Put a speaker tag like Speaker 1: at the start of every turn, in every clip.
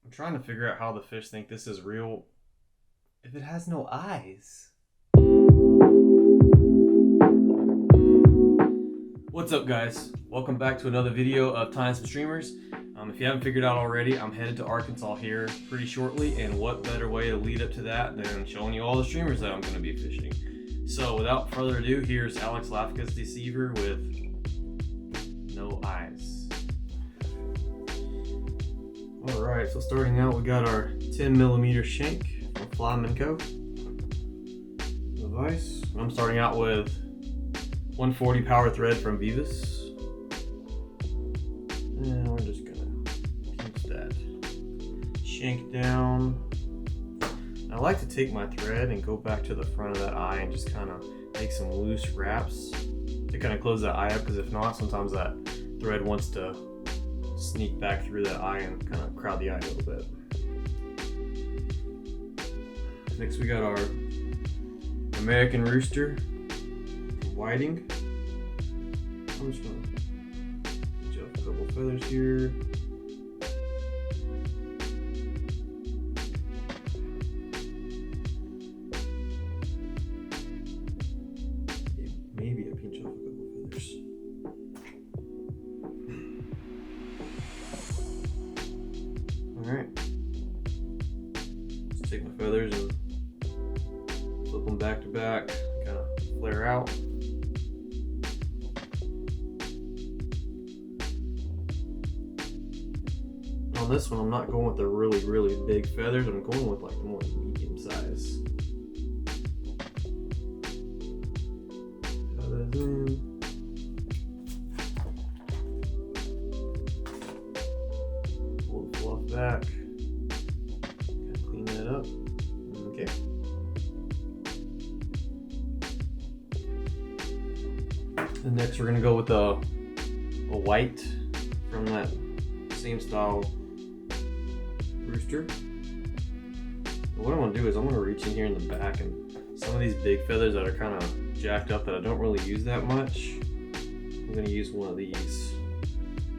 Speaker 1: I'm trying to figure out how the fish think this is real if it has no eyes. What's up, guys? Welcome back to another video of Tying Some Streamers. If you haven't figured out already, I'm headed to Arkansas here pretty shortly, and what better way to lead up to that than showing you all the streamers that I'm going to be fishing. So without further ado, here's Lafkas Deceiver with no eyes. Alright, so starting out, we got our 10mm shank from Flymen Co. Device. I'm starting out with 140 power thread from Veevus. And we're just gonna pinch that shank down. I like to take my thread and go back to the front of that eye and just kind of make some loose wraps to kind of close that eye up, because if not, sometimes that thread wants to sneak back through that eye and kind of crowd the eye a little bit. Next we got our American Rooster whiting. I'm just gonna pinch off a couple feathers here. Maybe a pinch off a couple feathers. Alright. Let's take my feathers and flip them back to back, kind of flare out. On this one, I'm not going with the really big feathers. I'm going with like the more medium size. Feathers in. Pull the fluff back. Kind of clean that up. Okay. And next, we're gonna go with a white from that same style Rooster. And what I'm going to do is I'm going to reach in here in the back, and some of these big feathers that are kind of jacked up that I don't really use that much, I'm going to use one of these.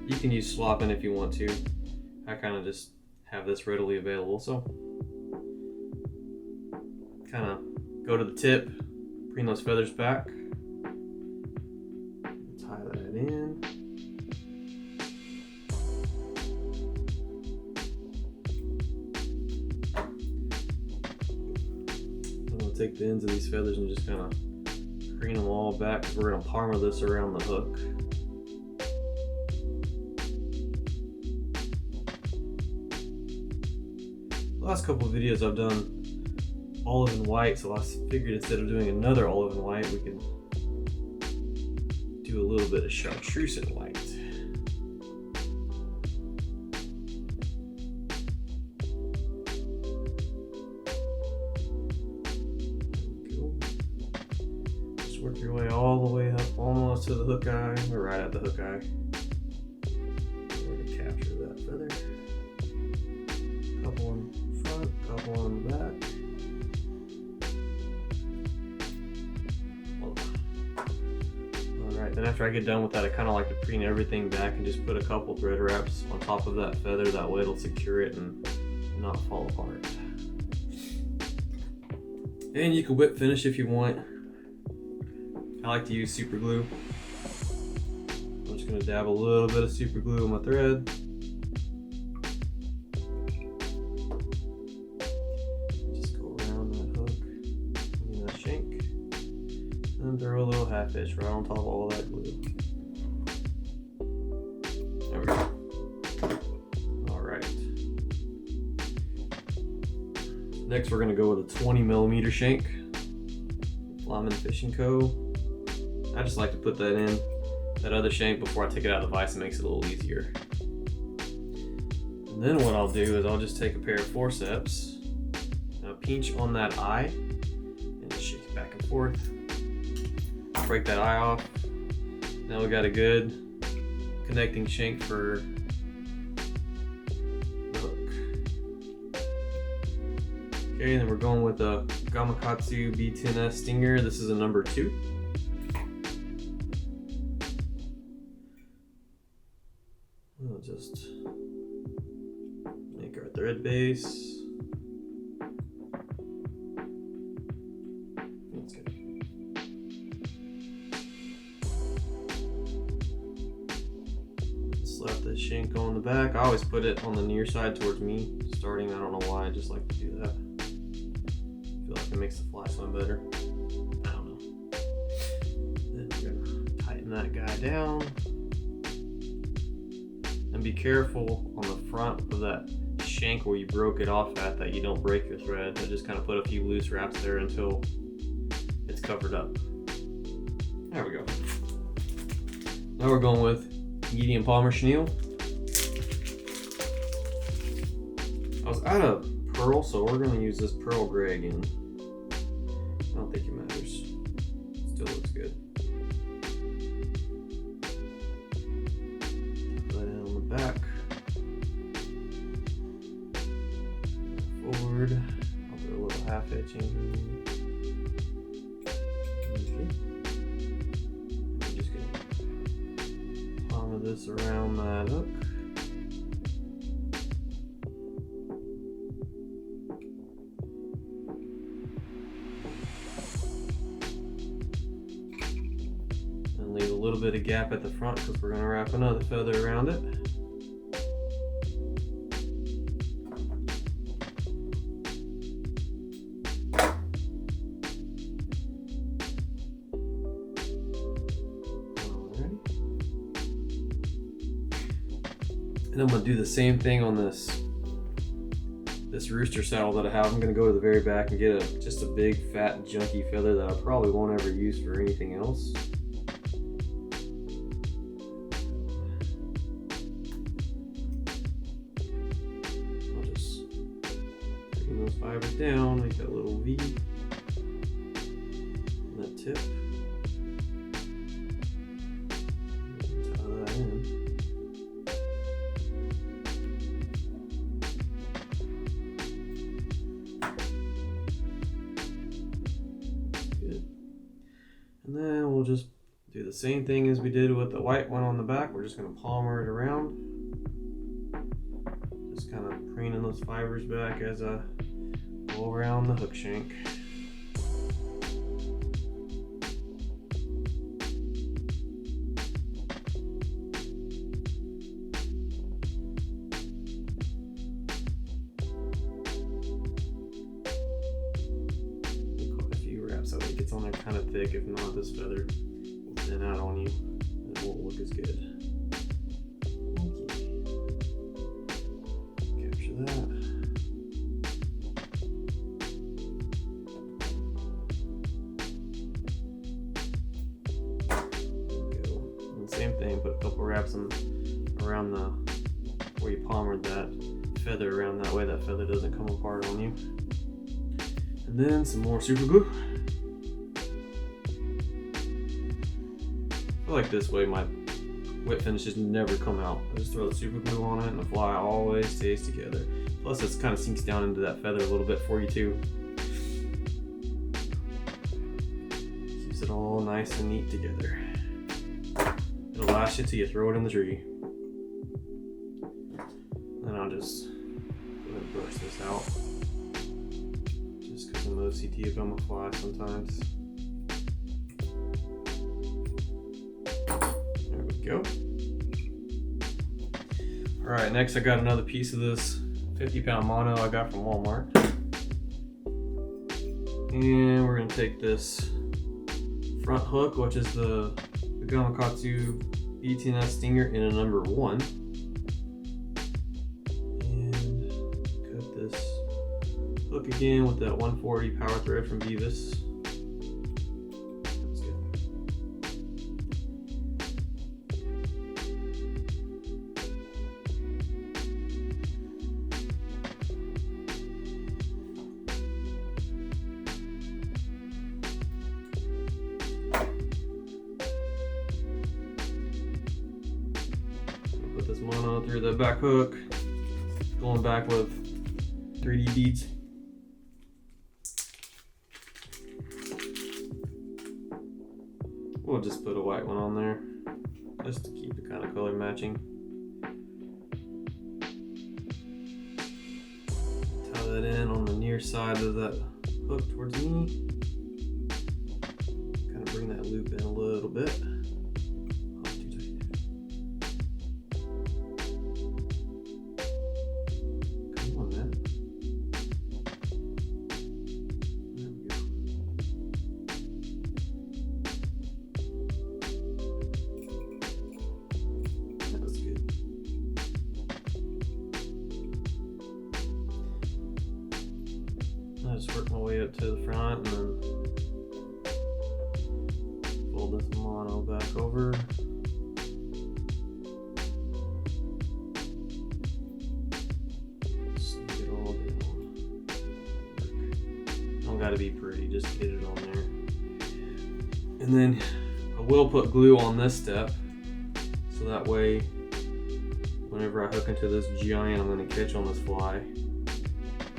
Speaker 1: You can use swapping if you want to. I kind of just have this readily available, so kind of go to the tip, bring those feathers back, tie that in. Take the ends of these feathers and just kind of preen them all back, because we're going to palmer this around the hook. The last couple of videos I've done olive and white, so I figured instead of doing another olive and white, we can do a little bit of chartreuse and white. Work your way all the way up, almost to the hook eye, or right at the hook eye. We're going to capture that feather. Couple on the front, couple on the back. Alright, then after I get done with that, I kind of like to preen everything back and just put a couple thread wraps on top of that feather. That way it'll secure it and not fall apart. And you can whip finish if you want. I like to use super glue. I'm just going to dab a little bit of super glue on my thread. Just go around that hook and that shank. And throw a little half fish right on top of all that glue. There we go. Alright. Next, we're going to go with a 20mm shank. Flymen Fishing Co. I just like to put that in that other shank before I take it out of the vise. It makes it a little easier. And then what I'll do is I'll just take a pair of forceps, and I'll pinch on that eye and just shake it back and forth. Break that eye off. Now we got a good connecting shank for the hook. Okay, and then we're going with the Gamakatsu B10S Stinger. This is a number 2. We'll just make our thread base. That's good. Slap the shank on the back. I always put it on the near side towards me starting. I don't know why, I just like to do that. I feel like it makes the fly swim better. I don't know. Then we're gonna tighten that guy down. And be careful on the front of that shank where you broke it off at, that you don't break your thread. I just kind of put a few loose wraps there until it's covered up. There we go. Now we're going with medium Palmer Chenille. I was out of pearl, so we're going to use this pearl gray again. I don't think it matters. Still looks good. Put it on the back. Forward. I'll do a little half etching. Okay. I'm just going to palm this around that hook. Leave a little bit of gap at the front because we're going to wrap another feather around it. Alrighty. And I'm going to do the same thing on this rooster saddle that I have. I'm going to go to the very back and get just a big fat junky feather that I probably won't ever use for anything else. Fibers down, make that little V on that tip. Tie that in. Good. And then we'll just do the same thing as we did with the white one on the back. We're just going to palmer it around. Just kind of preening those fibers back as I go around the hook shank. Quite a few wraps so it gets on there kind of thick. If not, this feather will thin out on you and it won't look as good. Okay. Capture that. Same thing, put a couple wraps around the where you palmered that feather around, that way that feather doesn't come apart on you. And then some more super glue. I feel like this way my wet finishes never come out. I just throw the super glue on it and the fly always stays together. Plus it kind of sinks down into that feather a little bit for you too. Keeps it all nice and neat together. It'll last you till you throw it in the tree. Then I'll just go ahead and brush this out. Just because I'm OCD about my fly sometimes. There we go. Alright, next I got another piece of this 50-pound mono I got from Walmart. And we're going to take this front hook, which is the Gamakatsu BTNS Stinger in a number 1, and cut this hook again with that 140 power thread from Veevus. That's good. This mono through the back hook, going back with 3D beads. We'll just put a white one on there, just to keep the kind of color matching. that in on the near side of that hook towards me. Kind of bring that loop in a little bit. Oh, too tight. Come on, man. There we go. That was good. I just work my way up to the front and then fold this mono back over. Sneak it all down. Don't gotta be pretty, just get it on there. And then I will put glue on this step, so that way whenever I hook into this giant I'm gonna catch on this fly,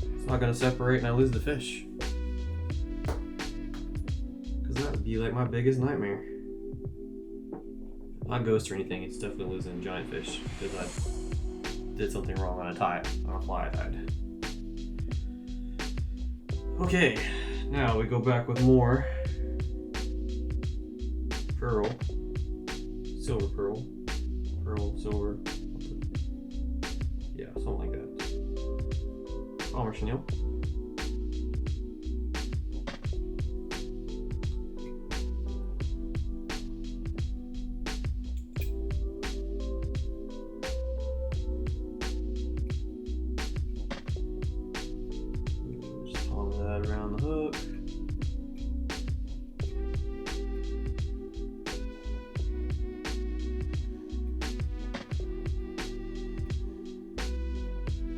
Speaker 1: it's not gonna separate and I lose the fish. Cause that would be like my biggest nightmare. Not ghost or anything, it's definitely losing giant fish because I did something wrong on a fly I tied. Okay, now we go back with more pearl, silver pearl, pearl, silver, yeah, something like that. Palmer Chenille. Just palm that around the hook.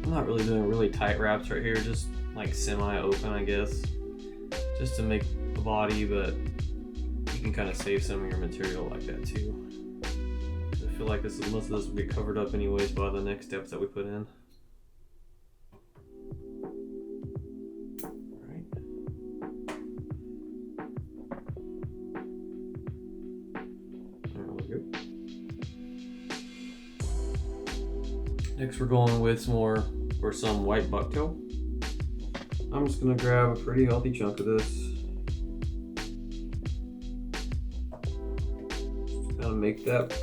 Speaker 1: I'm not really doing really tight wraps right here, just like semi-open, I guess, just to make the body, but you can kind of save some of your material like that too. I feel like most of this will get covered up anyways by the next steps that we put in. Alright. There we go. Next we're going with some white bucktail. I'm just gonna grab a pretty healthy chunk of this. Just kind of make that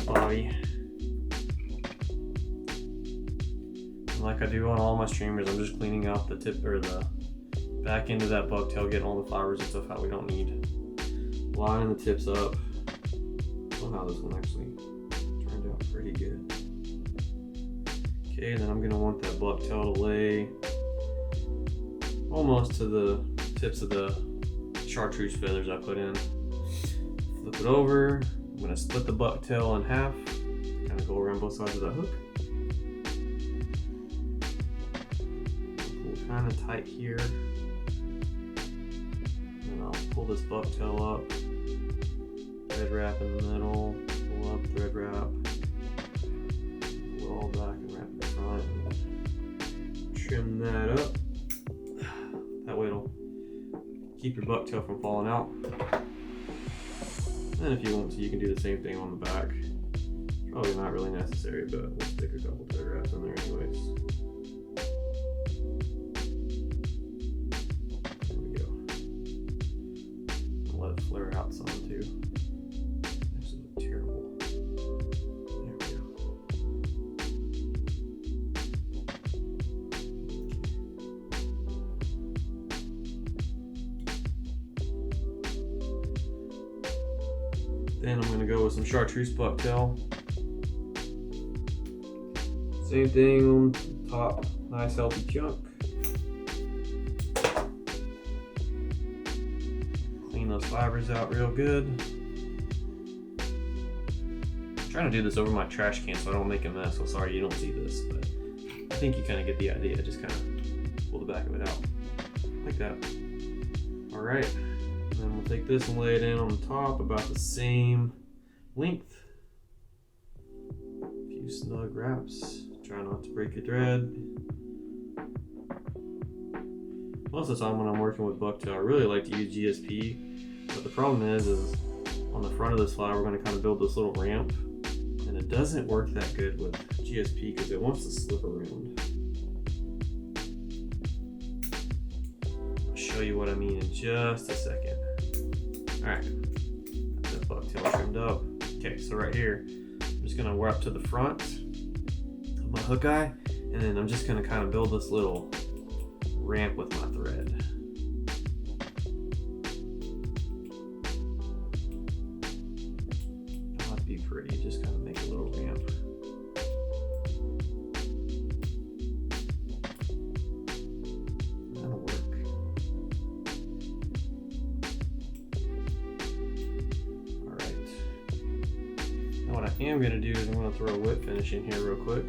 Speaker 1: body. And like I do on all my streamers, I'm just cleaning out the tip or the back end of that bucktail, getting all the fibers and stuff out we don't need. Lining the tips up. Somehow this one actually turned out pretty good. Okay, then I'm gonna want that bucktail to lay almost to the tips of the chartreuse feathers I put in. Flip it over. I'm gonna split the bucktail in half. Kind of go around both sides of that hook. Pull kind of tight here. And I'll pull this bucktail up. Thread wrap in the middle. Pull up, thread wrap. Pull all back and wrap in the front. And trim that up. That way it'll keep your bucktail from falling out. And if you want to, you can do the same thing on the back. Probably not really necessary, but we'll stick a couple thread wraps in there anyways. There we go. I'll let it flare out some too. This looks terrible. There we go. Then I'm gonna go with some chartreuse bucktail. Same thing on top, nice healthy chunk. Clean those fibers out real good. I'm trying to do this over my trash can so I don't make a mess, so sorry you don't see this, but I think you kind of get the idea. Just kind of pull the back of it out, like that. All right. Then we'll take this and lay it in on the top about the same length. A few snug wraps. Try not to break your thread. Most of the time when I'm working with bucktail, I really like to use GSP, but the problem is on the front of this fly, we're going to kind of build this little ramp, and it doesn't work that good with GSP because it wants to slip around. you what I mean in just a second. Alright, got that bucktail trimmed up. Okay, so right here, I'm just gonna wear up to the front of my hook eye, and then I'm just gonna kind of build this little ramp with my thread. Not to be pretty, just kind of make a little ramp. That'll work. Alright. Now what I am gonna do is I'm gonna throw a whip finish in here real quick.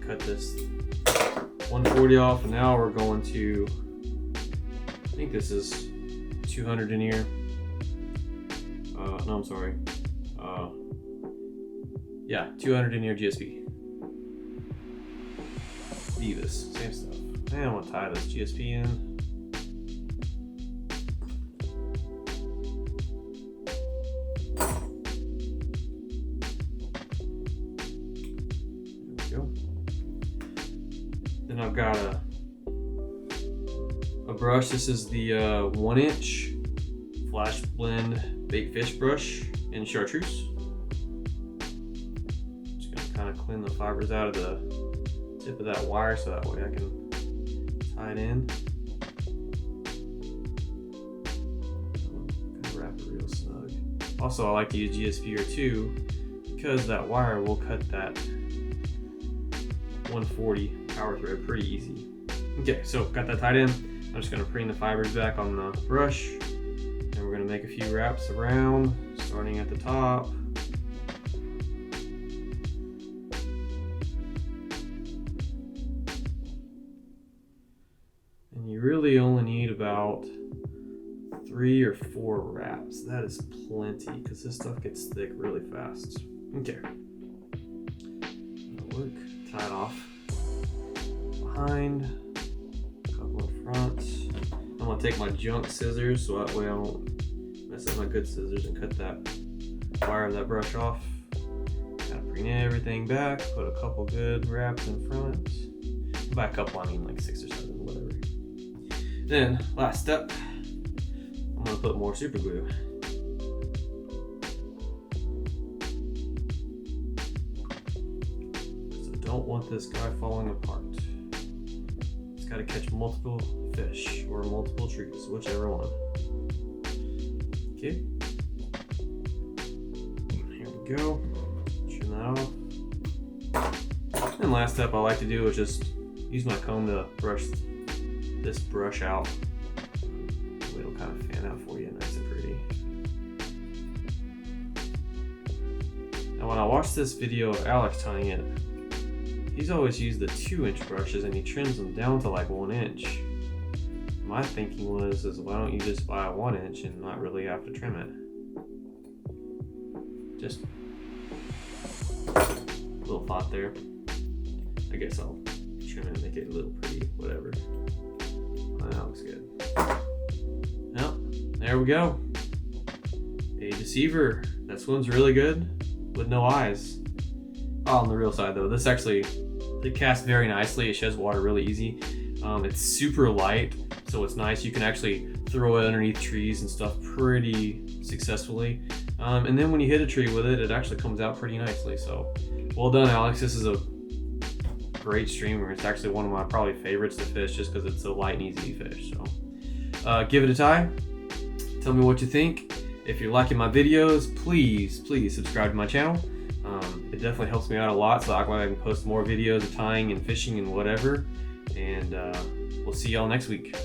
Speaker 1: Cut this 140 off, and now we're going to, I think this is 200 denier. No, I'm sorry. Yeah, 200 denier GSP. Veevus, same stuff. And I'm gonna tie this GSP in. Then I've got a brush. This is the 1-inch Flash Blend Baitfish brush in Chartreuse. Just gonna kind of clean the fibers out of the tip of that wire so that way I can tie it in. Kind of wrap it real snug. Also, I like to use GSP or 2 because that wire will cut that 140 power thread pretty easy. Okay, so got that tied in. I'm just gonna preen the fibers back on the brush, and we're gonna make a few wraps around, starting at the top. And you really only need about 3 or 4 wraps. That is plenty, because this stuff gets thick really fast. Okay. That'll work. Tie it off behind, a couple in front. I'm gonna take my junk scissors so that way I don't mess up my good scissors and cut that wire of that brush off. Gotta bring everything back, put a couple good wraps in front. By a couple, I mean like 6 or 7, whatever. Then, last step, I'm gonna put more super glue. Don't want this guy falling apart. It's got to catch multiple fish or multiple trees, whichever one. Okay. Here we go. Trim that off. And last step I like to do is just use my comb to brush this brush out. It'll kind of fan out for you, nice and pretty. Now when I watched this video of Alex tying it, he's always used the 2-inch brushes and he trims them down to like 1 inch. My thinking was, why don't you just buy a 1-inch and not really have to trim it? Just a little thought there. I guess I'll trim it and make it a little pretty, whatever. That looks good. Well, there we go. A Deceiver that swims really good with no eyes. Oh, on the real side though, this actually, it casts very nicely. It sheds water really easy. It's super light, so it's nice. You can actually throw it underneath trees and stuff pretty successfully. And then when you hit a tree with it, it actually comes out pretty nicely. So, well done, Alex. This is a great streamer. It's actually one of my probably favorites to fish just because it's so light and easy to fish. So, give it a try. Tell me what you think. If you're liking my videos, please subscribe to my channel. It definitely helps me out a lot, so I can post more videos of tying and fishing and whatever. And we'll see y'all next week.